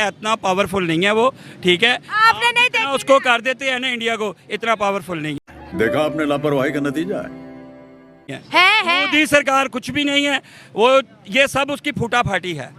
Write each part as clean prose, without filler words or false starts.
इतना पावरफुल नहीं है वो, ठीक है। आपने नहीं देखी उसको कर देते हैं ना इंडिया को, इतना पावरफुल नहीं देखा आपने लापरवाही का नतीजा है। मोदी सरकार कुछ भी नहीं है, वो ये सब उसकी फूटाफाटी है।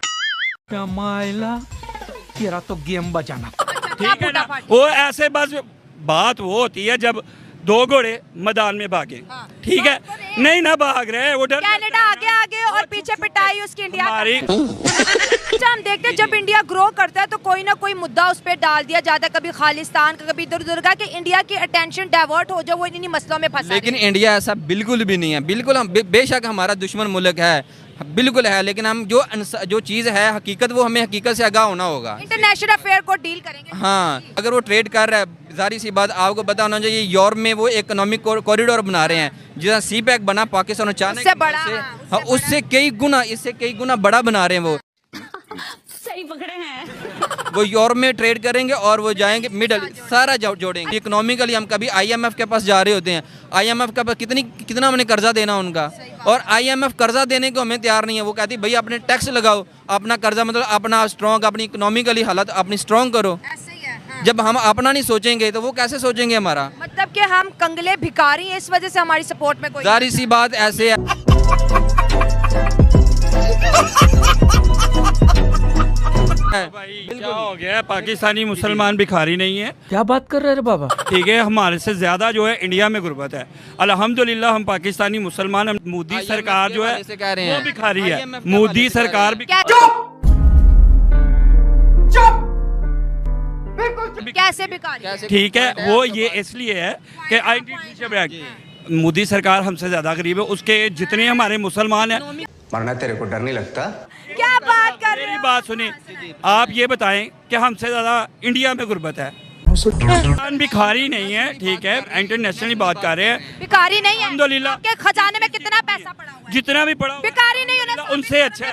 तेरा तो गेम बजाना। ठीक है ना, वो ऐसे बस बात वो होती है जब दो घोड़े मैदान में भागे, ठीक है, नहीं ना भाग रहे, वो डर कनाडा आगे आगे और पीछे पिटाई उसकी इंडिया हमारी। अच्छा, हम देखते हैं जब इंडिया ग्रो करता है तो कोई ना कोई मुद्दा उस पर डाल दिया जाता है, कभी खालिस्तान का, कभी इधर उधर का, कि इंडिया की अटेंशन डाइवर्ट हो जाए, वो इन्हीं मसलों में फंसा। लेकिन इंडिया ऐसा बिल्कुल भी नहीं है, बिल्कुल हम बेशक हमारा दुश्मन मुल्क है, बिल्कुल है, लेकिन हम जो चीज़ है हकीकत, वो हमें हकीकत से आगाह होना होगा। इंटरनेशनल अफेयर को डील करेंगे। हाँ, अगर वो ट्रेड कर रहा है, जारी सी बात आपको पता होना चाहिए, यूरोप में वो इकोनॉमिक कॉरिडोर बना रहे हैं, जिस सी पैक बना पाकिस्तान और चाइना उससे बड़ा, हाँ, उससे कई गुना, इससे कई गुना बड़ा बना रहे हैं वो। सही पकड़े हैं। वो यूरोप में ट्रेड करेंगे और वो जाएंगे मिडल, सारा जोड़ेंगे। इकोनॉमिकली हम कभी IMF के पास जा रहे होते हैं, IMF के पास कितना हमने कर्जा देना उनका, और IMF कर्जा देने को हमें तैयार नहीं है। वो कहती भाई अपने टैक्स लगाओ, अपना कर्जा मतलब अपना स्ट्रॉन्ग, अपनी इकोनॉमिकली हालत अपनी स्ट्रॉन्ग करो। जब हम अपना नहीं सोचेंगे तो वो कैसे सोचेंगे हमारा? मतलब कि हम कंगले भिखारी हैं, इस वजह से हमारी सपोर्ट में कोई। जारी सी बात ऐसे है। भाई क्या हो गया, पाकिस्तानी मुसलमान भिखारी नहीं है। क्या बात कर रहे रे बाबा? ठीक है, हमारे से ज्यादा जो है इंडिया में गुर्बत है। अल्हम्दुलिल्लाह हम पाकिस्तानी मुसलमान, हम मोदी सरकार जो है वो भिखारी है। मोदी सरकार भी कैसे भिखारी? ठीक है, वो ये इसलिए है कि मोदी सरकार हमसे ज्यादा गरीब है, उसके जितने हमारे मुसलमान हैं। मरना तेरे को डर नहीं लगता? क्या बात कर रहे मेरी हो? बात सुनिए, आप ये बताएं कि हमसे ज्यादा इंडिया में गुर्बत है। पाकिस्तान भिखारी नहीं है, ठीक है, इंटरनेशनली बात कर रहे हैं। भिखारी नहीं है, अल्हम्दुलिल्लाह आपके खजाने में कितना पैसा पड़ा हुआ है? जितना भी पड़ा भिखारी नहीं होना, उनसे अच्छा है,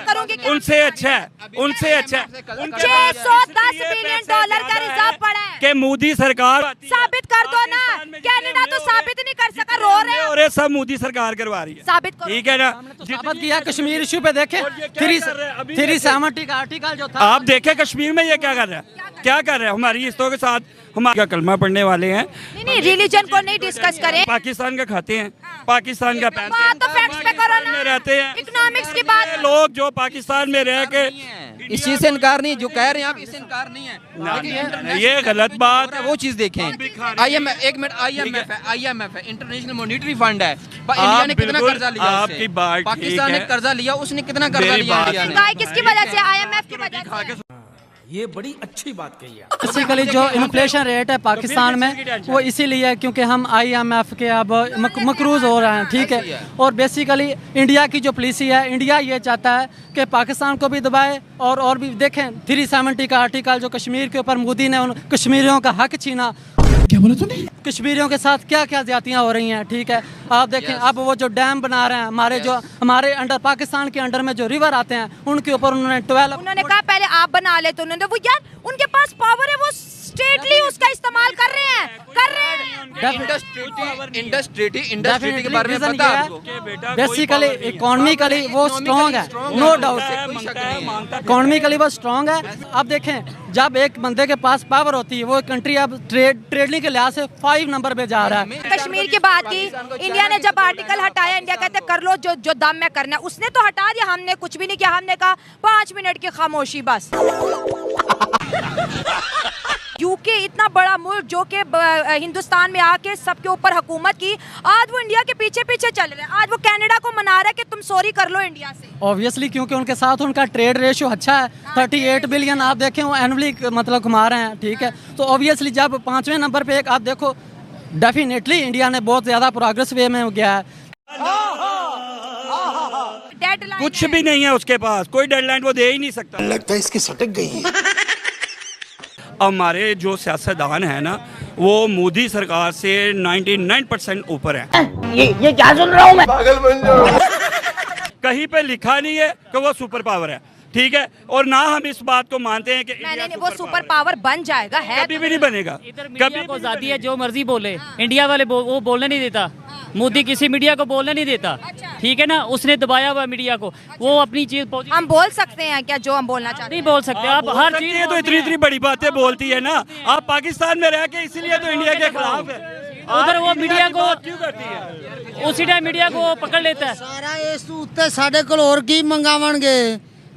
उनसे अच्छा है, उनसे अच्छा है। 610 बिलियन डॉलर का रिजर्व पड़ा है। कि मोदी सरकार साबित कर दो ना, कनाडा तो साबित नहीं कर सका, रो रहे हो। और ये सब मोदी सरकार करवा रही है, साबित करो। ठीक है ना। साबित किया कश्मीर इशू पे, देखे 370 का आर्टिकल जो था। आप देखे कश्मीर में ये क्या कर रहा है, क्या कर रहे हैं हमारी रिश्तों के साथ। हमारा कलमा पढ़ने वाले हैं, नहीं रिलीजन को नहीं डिस्कस करें। पाकिस्तान का खाते हैं, पाकिस्तान का पैसा बात तो फैक्ट्स पे करो ना, में रहते हैं। इकोनॉमिक्स की बात। लोग जो पाकिस्तान में रह के इस चीज से इनकार नहीं, जो कह रहे हैं आप इससे इनकार नहीं है, ये गलत बात है। वो चीज देखें। IMF, एक मिनट, IMF है, इंटरनेशनल मॉनिटरी फंड है। इंडिया ने कितना कर्जा लिया? आपकी बात पाकिस्तान ने कर्जा लिया, उसने कितना कर्जा लिया इंडिया ने? किसकी वजह से? IMF की वजह से। ये बड़ी अच्छी बात कही है। बेसिकली जो इन्फ्लेशन रेट है पाकिस्तान में, वो इसीलिए क्योंकि हम IMF के अब मकरूज हो रहे हैं, ठीक है। और बेसिकली इंडिया की जो पॉलिसी है, इंडिया ये चाहता है कि पाकिस्तान को भी दबाए, और भी देखें 370 का आर्टिकल जो कश्मीर के ऊपर मोदी ने उन कश्मीरियों का हक छीना। क्या बोला तूने? कश्मीरियों के साथ क्या क्या ज्यादतियाँ हो रही हैं, ठीक है। आप देखें अब वो जो डैम बना रहे हैं, हमारे अंडर, पाकिस्तान के अंडर में जो रिवर आते हैं, उनके ऊपर उन्होंने कहा पहले आप बना ले, तो उन्होंने वो यार उनके पास पावर है, वो स्टेटली उसका इस्तेमाल कर रहे हैं। इंडस्ट्री के बारे में पता है आपको? बेसिकली इकोनॉमिकली वो स्ट्रॉन्ग है, नो डाउट, इकोनॉमिकली वो स्ट्रॉन्ग है। अब देखें जब एक बंदे के पास पावर होती है, वो कंट्री अब ट्रेडिंग के लिहाज से 5 नंबर पे जा रहा है। कश्मीर की बात की, इंडिया ने जब आर्टिकल हटाया, इंडिया कहते कर लो जो दम में करना है, उसने तो हटा दिया, हमने कुछ भी नहीं किया। हमने कहा 5 मिनट की खामोशी बस। यूके इतना बड़ा मुल्क जो कि हिंदुस्तान में आके सबके ऊपर हुकूमत की, आज वो इंडिया के पीछे पीछे चल रहे हैं। आज वो कनाडा को मना रहा है कि तुम सॉरी कर लो इंडिया से। ऑब्वियसली क्योंकि उनके साथ उनका ट्रेड रेशियो अच्छा है, 38 बिलियन आप देखें वो एनुअली मतलब कमा रहे हैं, ठीक है। तो ऑब्वियसली जब 5वें नंबर पे एक आप देखो, डेफिनेटली इंडिया ने बहुत ज्यादा प्रोग्रेस वे में गया है। कुछ भी नहीं है उसके पास, कोई डेडलाइन वो दे ही नहीं सकता। लगता है इसकी सटक गई है। हमारे जो सियासतदान है ना, वो मोदी सरकार से 99% ऊपर है। ये क्या सुन रहा हूँ मैं? पागल बन जाओ। कहीं पे लिखा नहीं है कि वो सुपर पावर है, ठीक है। और ना हम इस बात को मानते हैं कि मैंने वो सुपर पावर बन जाएगा, है कभी भी नहीं बनेगा। कभी को आजादी है, जो मर्जी बोले, इंडिया वाले वो बोलने नहीं देता। मोदी किसी मीडिया को बोलने नहीं देता, ठीक है ना, उसने दबाया हुआ मीडिया को, वो अपनी चीज हम बोल सकते हैं क्या जो हम बोलना चाहते नहीं बोल सकते, आप हर चीज तो इतनी बड़ी बातें बोलती है ना, आप पाकिस्तान में रह के इसीलिए तो इंडिया के खिलाफ है। उधर वो मीडिया को क्यों करती है? उसी टाइम मीडिया को पकड़ लेता है। सारा इस तो उत्ते साढ़े कोल और की मंगावणगे,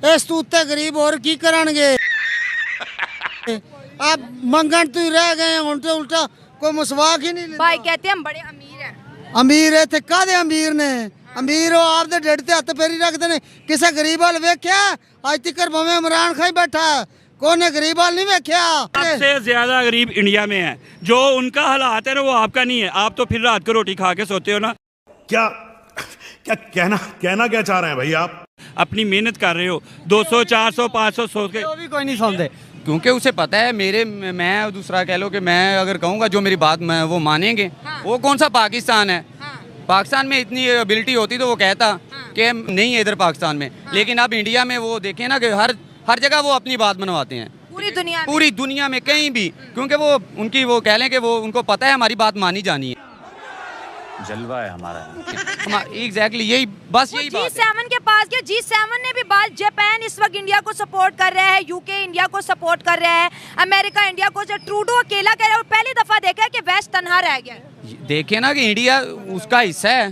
इस तो उत्ते गरीब और की करनगे। अब मंगन तो रह गए हुण तो उल्टा कोई मसवाक ही नहीं। भाई कहते हैं हम बड़े अमीर हैं। अमीर है थे कादे अमीर ने, अमीर हो आप दे ढिड ते हत्थ फेरी रखते ने, किसे गरीब वाल वेख्या अज तक भावें इमरान खान बैठा कोने गरीब वाल नहीं वेख्या। सबसे ज्यादा गरीब इंडिया में है, जो उनका हालात है ना वो आपका नहीं है। आप तो फिर रात को रोटी खा के सोते हो ना। क्या क्या कहना क्या चाह रहे हैं भाई आप? अपनी मेहनत कर रहे हो, 200 400 500 सो के वो भी कोई नहीं सुनते, क्योंकि उसे पता है मैं दूसरा कह लो कि मैं अगर कहूँगा जो मेरी बात मैं वो मानेंगे। वो कौन सा पाकिस्तान है? पाकिस्तान में इतनी एबिलिटी होती तो वो कहता कि नहीं है इधर पाकिस्तान में। लेकिन अब इंडिया में वो देखें ना कि हर जगह वो अपनी बात मनवाते हैं, पूरी दुनिया में कहीं भी, क्योंकि वो उनकी वो कह लें कि वो उनको पता है हमारी बात मानी जानी है। जलवा है हमारा। एग्जैक्टली यही बात है। G7 के पास गया, G7 ने भी बात, जापान इस वक्त इंडिया को सपोर्ट कर रहा है, यूके इंडिया को सपोर्ट कर रहा है, अमेरिका इंडिया को, जो ट्रूडो अकेला कह रहा है। और पहली दफा देखा है कि वेस्ट तन्हा रह गया। देखे ना कि इंडिया उसका हिस्सा है,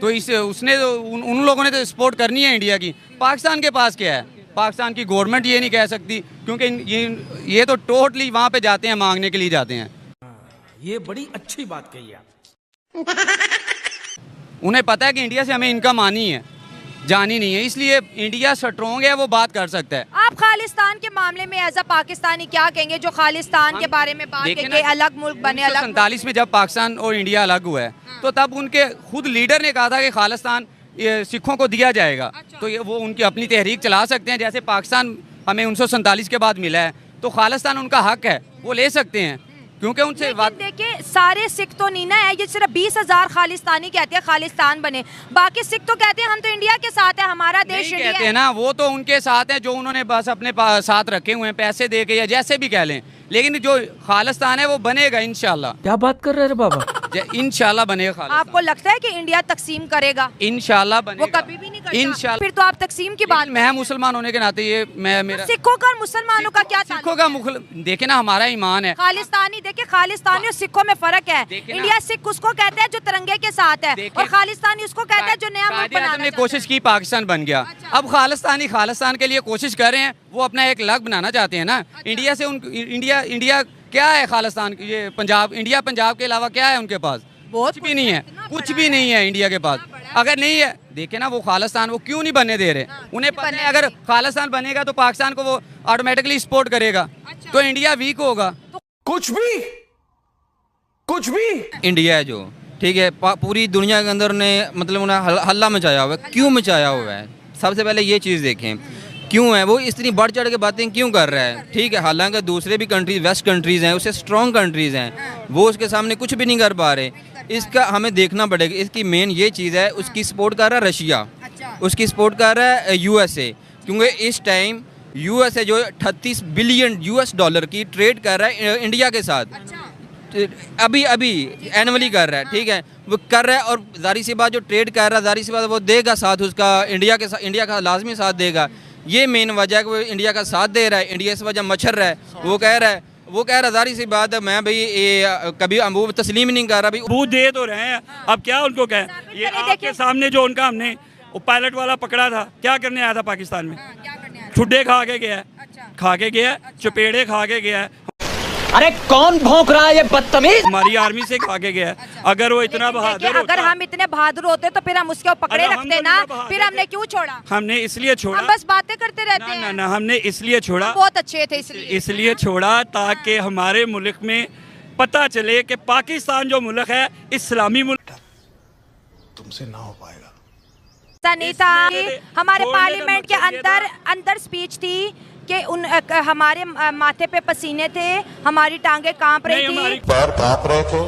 तो उसने उन लोगों ने तो सपोर्ट करनी है इंडिया की। पाकिस्तान के पास क्या है? पाकिस्तान की गवर्नमेंट ये नहीं कह सकती, क्योंकि ये तो टोटली वहाँ पे जाते हैं, मांगने के लिए जाते हैं। ये बड़ी अच्छी बात कही आप। उन्हें पता है कि इंडिया से हमें इनकम आनी है, जानी नहीं है, इसलिए इंडिया स्ट्रॉन्ग है, वो बात कर सकता है। आप खालिस्तान के मामले में एज अ पाकिस्तानी क्या कहेंगे, जो खालिस्तान के बारे में बात करके अलग मुल्क बने? 1947 में जब पाकिस्तान और इंडिया अलग हुआ है, तो तब उनके खुद लीडर ने कहा था कि खालिस्तान सिखों को दिया जाएगा। तो ये वो उनकी अपनी तहरीक चला सकते हैं। जैसे पाकिस्तान हमें 1947 के बाद मिला है, तो खालिस्तान उनका हक है, वो ले सकते हैं, क्योंकि उनसे देखिए सारे सिख तो नहीं ना है, ये सिर्फ 20,000 खालिस्तानी कहते हैं खालिस्तान बने, बाकी सिख तो कहते हैं हम तो इंडिया के साथ है, हमारा देश इंडिया कहते हैं ना। वो तो उनके साथ है जो उन्होंने बस अपने साथ रखे हुए हैं, पैसे दे के या जैसे भी कह लें। लेकिन जो खालिस्तान है वो बनेगा इंशाल्लाह। क्या बात कर रहे हैं बाबा? इंशाल्लाह बनेगा। आपको लगता है कि इंडिया तकसीम करेगा? इंशाल्लाह बनेगा। वो कभी भी नहीं करता। इंशाल्लाह। फिर तो आप तकसीम की बात, मैं मुसलमान होने के नाते ये मेरा सिखों का और मुसलमानों का क्या? सिखों का देखे ना, हमारा ईमान है। खालिस्तानी देखे, खालिस्तानी और सिखों में फर्क है। इंडिया सिख उसको कहते हैं जो तिरंगे के साथ है, और खालिस्तानी उसको कहते हैं जो नया मुल्क बनाना चाहता है। कोशिश की, पाकिस्तान बन गया। अब खालिस्तानी खालिस्तान के लिए कोशिश कर रहे हैं, वो अपना एक अलग बनाना चाहते हैं ना। इंडिया से इंडिया क्या है? खालिस्तान ये पंजाब, इंडिया पंजाब के अलावा क्या है उनके पास? कुछ भी नहीं है, कुछ भी नहीं है इंडिया के पास। अगर नहीं है, देखे ना वो खालिस्तान वो क्यों नहीं बनने दे रहे? उन्हें पता है अगर खालिस्तान बनेगा तो पाकिस्तान को वो ऑटोमेटिकली सपोर्ट करेगा, तो इंडिया वीक होगा। कुछ भी इंडिया है जो, ठीक है, पूरी दुनिया के अंदर ने मतलब उन्हें हल्ला मचाया हुआ है। क्यों मचाया हुआ है? सबसे पहले ये चीज़ देखें, क्यों है वो इतनी बढ़ चढ़ के बातें क्यों कर रहा है? ठीक है, हालांकि दूसरे भी कंट्रीज, वेस्ट कंट्रीज़ हैं, उससे स्ट्रॉन्ग कंट्रीज़ हैं, वो उसके सामने कुछ भी नहीं कर पा रहे। इसका हमें देखना पड़ेगा। इसकी मेन ये चीज़ है, उसकी सपोर्ट कर रहा है रशिया, उसकी सपोर्ट कर रहा है यूएसए, क्योंकि इस टाइम यूएसए जो 38 बिलियन US$ की ट्रेड कर रहा है इंडिया के साथ, अभी एनुअली कर रहा है, ठीक है, वो कर रहा है। और जारी सी बात, जो ट्रेड कर रहा है जारी सी बात वो देगा साथ उसका, इंडिया का लाजमी साथ देगा। ये मेन वजह है कि वो इंडिया का साथ दे रहा है। इंडिया इस वजह मच्छर रहा है, वो कह रहा जारी सी बात है, मैं भाई कभी वो तस्लीम नहीं कर रहा भाई, वो दे तो रहे हैं। अब क्या उनको कहें? ये आपके सामने जो उनका हमने वो पायलट वाला पकड़ा था, क्या करने आया था पाकिस्तान में? ठुड्डे खा के गया, चपेड़े खा के गया। अरे कौन भौंक रहा है ये बदतमीज? हमारी आर्मी से खा के गया। अगर वो इतना बहादुर होता, अगर हम इतने बहादुर होते तो फिर हम उसके पकड़े रखते ना, फिर हमने क्यों छोड़ा? हमने इसलिए छोड़ा, हम बस बातें करते रहते हैं। ना, हमने इसलिए छोड़ा, बहुत अच्छे थे इसलिए छोड़ा ताकि हमारे मुल्क में पता चले कि पाकिस्तान जो मुल्क है इस्लामी मुल्क। तुमसे ना हो पाएगा। नहीं था। हमारे पार्लियामेंट के अंदर स्पीच थी कि हमारे माथे पे पसीने थे, हमारी टांगे कांप रही थी, पैर कांप रहे थे,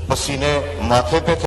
पसीने माथे पे थे।